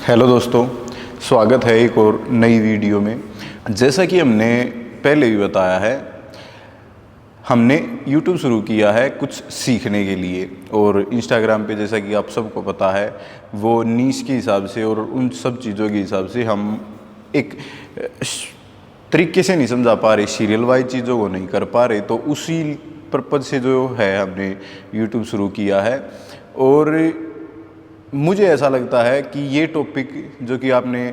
Hello दोस्तों, स्वागत है एक और नई वीडियो में। जैसा कि हमने पहले भी बताया है, हमने YouTube शुरू किया है कुछ सीखने के लिए, और Instagram पे जैसा कि आप सबको पता है वो नीश के हिसाब से और उन सब चीज़ों के हिसाब से हम एक तरीके से नहीं समझा पा रहे, सीरियल वाइज चीज़ों को नहीं कर पा रहे, तो उसी पर्पज़ से जो है हमने YouTube शुरू किया है। और मुझे ऐसा लगता है कि ये टॉपिक जो कि आपने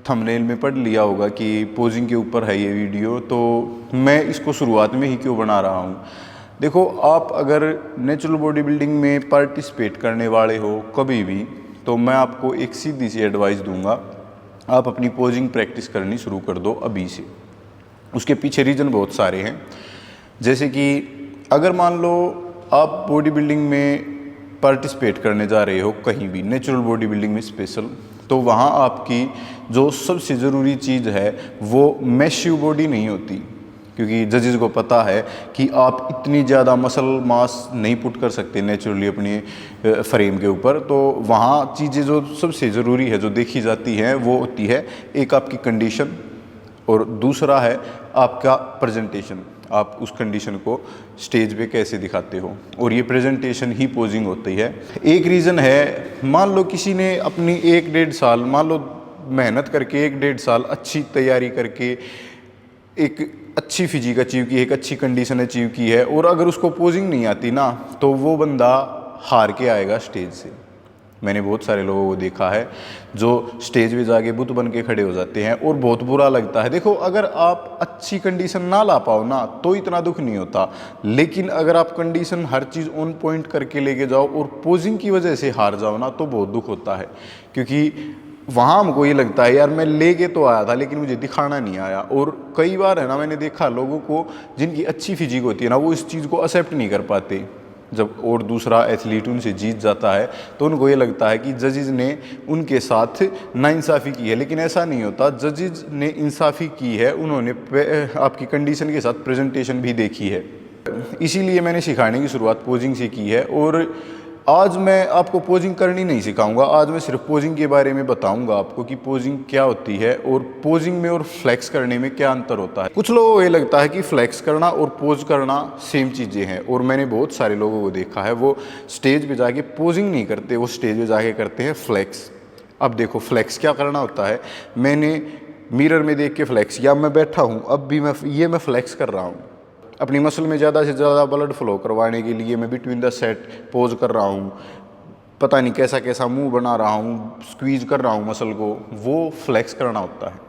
थंबनेल में पढ़ लिया होगा कि पोजिंग के ऊपर है ये वीडियो, तो मैं इसको शुरुआत में ही क्यों बना रहा हूँ। देखो, आप अगर नेचुरल बॉडी बिल्डिंग में पार्टिसिपेट करने वाले हो कभी भी, तो मैं आपको एक सीधी सी एडवाइस दूंगा, आप अपनी पोजिंग प्रैक्टिस करनी शुरू कर दो अभी से। उसके पीछे रीज़न बहुत सारे हैं। जैसे कि अगर मान लो आप बॉडी बिल्डिंग में पार्टिसिपेट करने जा रहे हो कहीं भी, नेचुरल बॉडी बिल्डिंग में स्पेशल, तो वहाँ आपकी जो सबसे ज़रूरी चीज़ है वो मैसिव बॉडी नहीं होती, क्योंकि जजेस को पता है कि आप इतनी ज़्यादा मसल मास नहीं पुट कर सकते नेचुरली अपने फ्रेम के ऊपर। तो वहाँ चीज़ें जो सबसे ज़रूरी है जो देखी जाती हैं वो होती है, एक आपकी कंडीशन और दूसरा है आपका प्रेजेंटेशन। आप उस कंडीशन को स्टेज पे कैसे दिखाते हो, और ये प्रेजेंटेशन ही पोजिंग होती है। एक रीज़न है, मान लो किसी ने अपनी 1-1.5 साल, मान लो मेहनत करके 1-1.5 साल अच्छी तैयारी करके एक अच्छी फिजिक अचीव की, एक अच्छी कंडीशन अचीव की है, और अगर उसको पोजिंग नहीं आती ना, तो वो बंदा हार के आएगा स्टेज से। मैंने बहुत सारे लोगों को देखा है जो स्टेज पे जाके बुत बन के खड़े हो जाते हैं, और बहुत बुरा लगता है। देखो, अगर आप अच्छी कंडीशन ना ला पाओ ना, तो इतना दुख नहीं होता, लेकिन अगर आप condition her cheese on point करके लेके जाओ और पोजिंग की वजह से हार जाओ ना, तो बहुत दुख होता है। क्योंकि वहाँ हमको ये लगता है यार मैं लेके तो आया था लेकिन मुझे दिखाना नहीं आया। और कई बार है ना, मैंने देखा लोगों को जिनकी अच्छी फिजिक होती है ना, वो इस चीज़ को एक्सेप्ट नहीं कर पाते। जब और दूसरा एथलीट उनसे जीत जाता है तो उनको ये लगता है कि जजेस ने उनके साथ नाइंसाफ़ी की है, लेकिन ऐसा नहीं होता। जजेस ने इंसाफ़ी की है, उन्होंने आपकी कंडीशन के साथ प्रेजेंटेशन भी देखी है। इसीलिए मैंने सिखाने की शुरुआत पोजिंग से की है। और आज मैं आपको पोजिंग करनी नहीं सिखाऊंगा, आज मैं सिर्फ पोजिंग के बारे में बताऊंगा आपको कि पोजिंग क्या होती है और पोजिंग में और फ्लेक्स करने में क्या अंतर होता है। कुछ लोगों को ये लगता है कि फ्लेक्स करना और पोज करना सेम चीज़ें हैं, और मैंने बहुत सारे लोगों को देखा है वो स्टेज पे जाके पोजिंग नहीं करते, वो स्टेज पे जाके करते हैं फ्लेक्स। अब देखो, फ्लेक्स क्या करना होता है। मैंने मिरर में देख के फ्लेक्स, या मैं बैठा हूँ अब भी मैं फ्लेक्स कर रहा हूँ। अपनी मसल में ज़्यादा से ज़्यादा ब्लड फ्लो करवाने के लिए मैं बिटवीन द सेट पोज कर रहा हूँ, पता नहीं कैसा कैसा मुंह बना रहा हूँ, स्क्वीज कर रहा हूँ मसल को, वो फ्लेक्स करना होता है।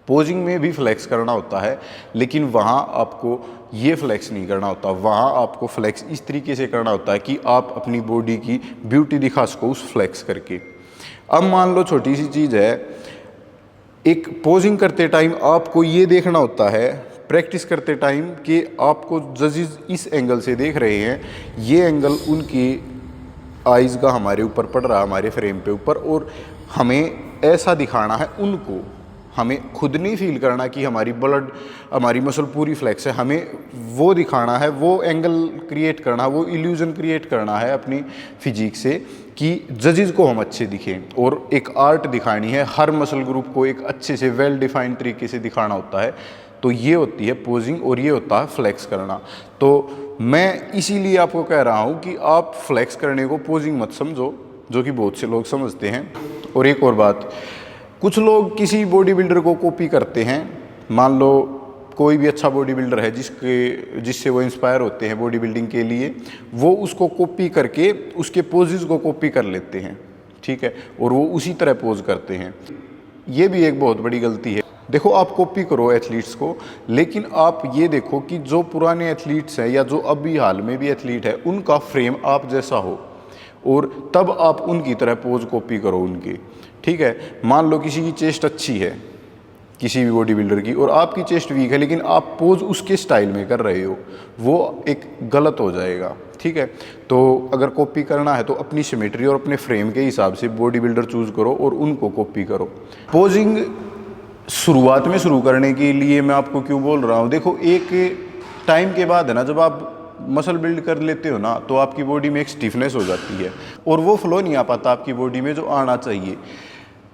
पोजिंग में भी फ्लेक्स करना होता है, लेकिन वहाँ आपको ये फ्लेक्स नहीं करना होता। वहाँ आपको फ्लेक्स इस तरीके से करना होता है कि आप अपनी बॉडी की ब्यूटी दिखा सको उस फ्लेक्स करके। अब मान लो छोटी सी चीज़ है, एक पोजिंग करते टाइम आपको ये देखना होता है, प्रैक्टिस करते टाइम, कि आपको जजेस इस एंगल से देख रहे हैं, ये एंगल उनकी आइज़ का हमारे ऊपर पड़ रहा है, हमारे फ्रेम पे ऊपर, और हमें ऐसा दिखाना है उनको। हमें खुद नहीं फील करना कि हमारी मसल पूरी फ्लेक्स है, हमें वो दिखाना है, वो एंगल क्रिएट करना, वो इल्यूजन क्रिएट करना है अपनी फिजिक से कि जजेस को हम अच्छे दिखें। और एक आर्ट दिखानी है, हर मसल ग्रुप को एक अच्छे से वेल डिफाइंड तरीके से दिखाना होता है। तो ये होती है पोजिंग और ये होता है फ्लेक्स करना। तो मैं इसीलिए आपको कह रहा हूँ कि आप फ्लेक्स करने को पोजिंग मत समझो, जो कि बहुत से लोग समझते हैं। और एक और बात, कुछ लोग किसी बॉडी बिल्डर को कॉपी करते हैं। मान लो कोई भी अच्छा बॉडी बिल्डर है जिससे वो इंस्पायर होते हैं बॉडी बिल्डिंग के लिए, वो उसको कॉपी करके उसके पोजेस को कॉपी कर लेते हैं, ठीक है, और वो उसी तरह पोज करते हैं। ये भी एक बहुत बड़ी गलती है। देखो, आप कॉपी करो एथलीट्स को, लेकिन आप ये देखो कि जो पुराने एथलीट्स हैं या जो अभी हाल में भी एथलीट है, उनका फ्रेम आप जैसा हो, और तब आप उनकी तरह पोज कॉपी करो उनके, ठीक है। मान लो किसी की चेस्ट अच्छी है, किसी भी बॉडी बिल्डर की, और आपकी चेस्ट वीक है, लेकिन आप पोज उसके स्टाइल में कर रहे हो, वो एक गलत हो जाएगा, ठीक है। तो अगर कॉपी करना है तो अपनी सिमेट्री और अपने फ्रेम के हिसाब से बॉडी बिल्डर चूज़ करो और उनको कॉपी करो। पोजिंग शुरुआत में शुरू करने के लिए मैं आपको क्यों बोल रहा हूँ, देखो, एक टाइम के बाद है ना, जब आप मसल बिल्ड कर लेते हो ना, तो आपकी बॉडी में एक स्टिफनेस हो जाती है और वो फ्लो नहीं आ पाता आपकी बॉडी में जो आना चाहिए।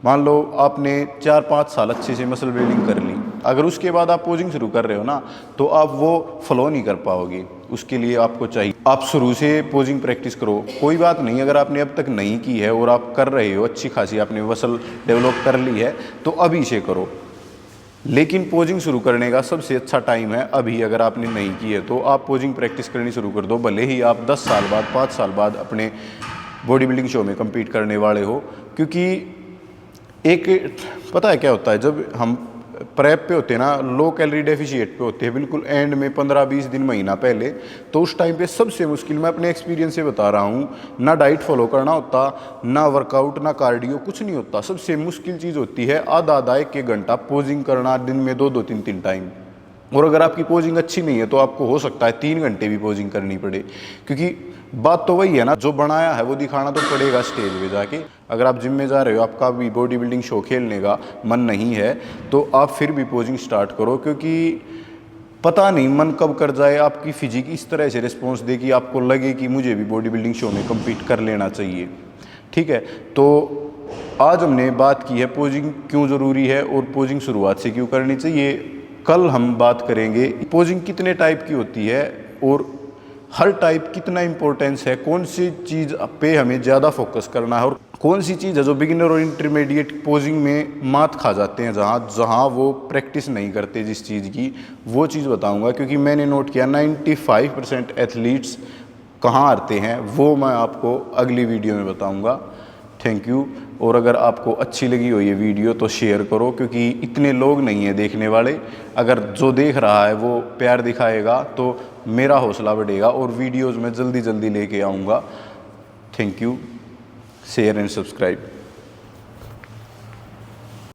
मान लो आपने 4-5 साल अच्छे से मसल बिल्डिंग कर ली, अगर उसके बाद आप पोजिंग शुरू कर रहे हो ना तो आप वो फ्लो नहीं कर पाओगे। उसके लिए आपको चाहिए आप शुरू से पोजिंग प्रैक्टिस करो। कोई बात नहीं, अगर आपने अब तक नहीं की है और आप कर रहे हो, अच्छी खासी आपने मसल डेवलप कर ली है तो अभी से करो। लेकिन पोजिंग शुरू करने का सबसे अच्छा टाइम है अभी। अगर आपने नहीं की है तो आप पोजिंग प्रैक्टिस करनी शुरू कर दो, भले ही आप 10 साल बाद 5 साल बाद अपने बॉडी बिल्डिंग शो में कम्पीट करने वाले हो। क्योंकि एक पता है क्या होता है, जब हम प्रेप पे होते हैं ना, लो कैलोरी डेफिशिएट पे होते हैं, बिल्कुल एंड में 15-20 दिन महीना पहले, तो उस टाइम पे सबसे मुश्किल, मैं अपने एक्सपीरियंस से बता रहा हूँ, ना डाइट फॉलो करना होता, ना वर्कआउट, ना कार्डियो, कुछ नहीं होता। सबसे मुश्किल चीज़ होती है आधा 1 घंटा पोजिंग करना दिन में 2-2 3-3 टाइम। और अगर आपकी पोजिंग अच्छी नहीं है तो आपको हो सकता है 3 घंटे भी पोजिंग करनी पड़े, क्योंकि बात तो वही है ना, जो बनाया है वो दिखाना तो पड़ेगा स्टेज पे जाके। अगर आप जिम में जा रहे हो, आपका भी बॉडी बिल्डिंग शो खेलने का मन नहीं है तो आप फिर भी पोजिंग स्टार्ट करो, क्योंकि पता नहीं मन कब कर जाए, आपकी फिजिक इस तरह से रिस्पॉन्स दे कि आपको लगे कि मुझे भी बॉडी बिल्डिंग शो में कम्पीट कर लेना चाहिए। ठीक है, तो आज हमने बात की है पोजिंग क्यों ज़रूरी है और पोजिंग शुरुआत से क्यों करनी चाहिए। कल हम बात करेंगे पोजिंग कितने टाइप की होती है और हर टाइप कितना इम्पोर्टेंस है, कौन सी चीज़ पे हमें ज़्यादा फोकस करना है और कौन सी चीज़ है जो बिगिनर और इंटरमीडिएट पोजिंग में मात खा जाते हैं, जहाँ वो प्रैक्टिस नहीं करते जिस चीज़ की, वो चीज़ बताऊंगा। क्योंकि मैंने नोट किया 95% एथलीट्स कहाँ हारते हैं, वो मैं आपको अगली वीडियो में बताऊँगा। Thank you. और अगर आपको अच्छी लगी हो ये वीडियो तो शेयर करो, क्योंकि इतने लोग नहीं हैं देखने वाले। अगर जो देख रहा है वो प्यार दिखाएगा तो मेरा हौसला बढ़ेगा और वीडियोज़ मैं जल्दी लेके आऊँगा। Thank you. Share and subscribe.